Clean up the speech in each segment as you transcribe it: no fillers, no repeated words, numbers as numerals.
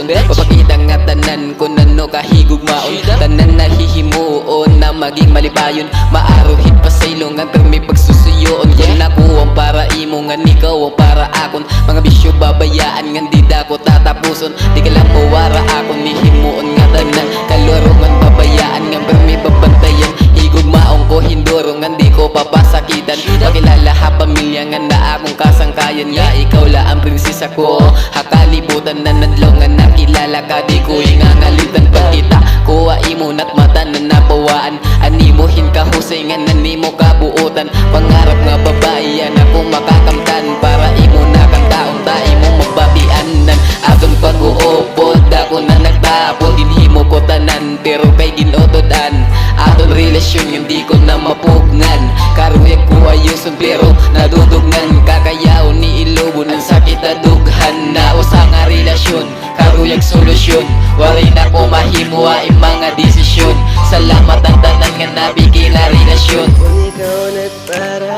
tapuson. Papakita nga tanan kung ano kahigugmaon, tanan nahihimuon na maging malibayon. Maaruhit pa sa ilongan pero may pagsusuyoon. Yan ako ang para imo nga ikaw ang para akon. Mga bisyo babayaan nga di dako tatapuson. Di ka lang mawara akon nihimuon nga tanan. Kaluruman babayaan nga pero may babantayan. Higugmaon ko hinduro nga di ko papasakitan. Pakilala ha pamilya nga na akong kasangkayan. Nga ikaw la ang prinsesa ko, hakalibutan na nadlaw nga nakilala ka. Di ko ingangalitan pagkita ko imo na't mata na napawaan. Animohin ka husay nga nanimo kabuutan. Pangarap nga babae yan ako makakamtan. Para imo na kang taong ta imo magbatianan. Aton pag-uupod ako na nagtapon. Ginhimo ko tanan pero kay ginotodan. Aton relasyon hindi ko na mapugnan. Karuyag ko ayuson pero nadudugnan. Kakayaw ni ilobo ng sakit na dughan. Naos ang relasyon, karuyag solusyon. Waray na ko mahimuha ang mga desisyon. Salamat ang tanan nga nabigay na relasyon. Kung ikaw na para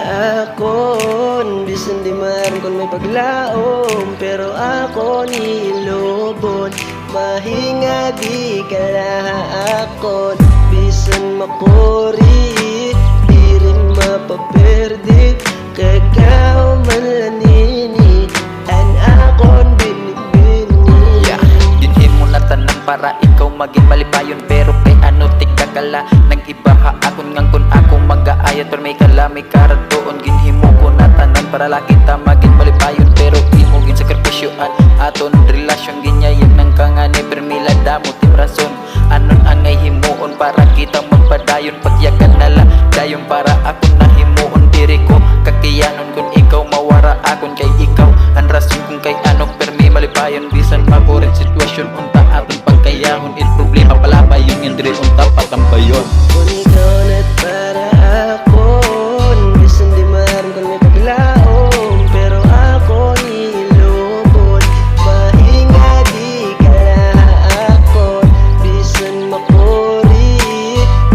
akon, bisan di man kung may paglaom, pero ako ni ilobon. Mahinga di ka laha akon, bisan makuri, di rin mapaperde. Kakaw man lanini, an akon binibini. Dinhin mo na tanan para ikaw maging malibayon. Pero kay ano tigkakala nang ibaha akon ngang kun ako mag-aayat. Pero may kalami karatuon. Ginhin mo ko na tanan para lang kita maging malibayon. Pero imo gin sakripisyoan aton relasyon. Ginyayag ng kangani pero milada mo tim rason. Anon angay himuon para kita magpadayon. Pagyakan nala dayon para ako na himuon. Diri ko kakiyanon kung ikaw mawara akon. Kay ikaw ang rason kung kay ano pero may malibayon. Bisan maburing sitwasyon unta aton pagkayahon. Il problema pala ba yung indri unta patambayon. Kung ikaw na't para akon, bisan di man kung may paglaom, pero ako ni ilobon. Mahinga di ka laha akon, bisan makuri,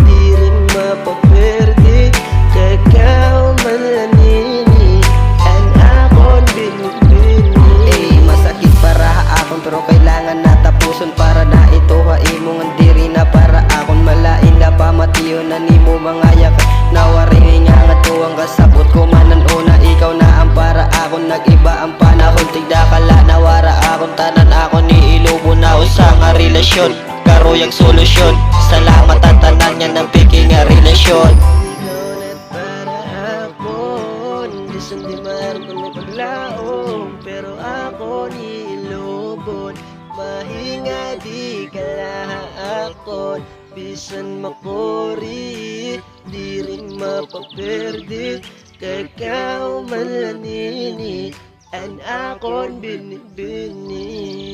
di rin mapaperde. Kakaw man lanini, an akon binibini. Masakit para akon pero kailangan na tapuson. Para na ito imo nga diri na para akon malain na pamatiyo na nimo mga yak. Nawaring nga nga tuwang kasabot ko manan una. Ikaw na ang para akon, nag-iba ang panahon. Tigda kala nawara akon, tanan ako ni ilobo na usa nga relasyon. Karuyag solusyon, salamat ang tanan niya ng piki nga relasyon. Ikaw na para akon, bisan di man kung may paglaom, pero ako ni ilobon. Mahinga di ka laha akon, bisan makuri, di rin mapaperde. Kakaw man lanini, an akon binibini.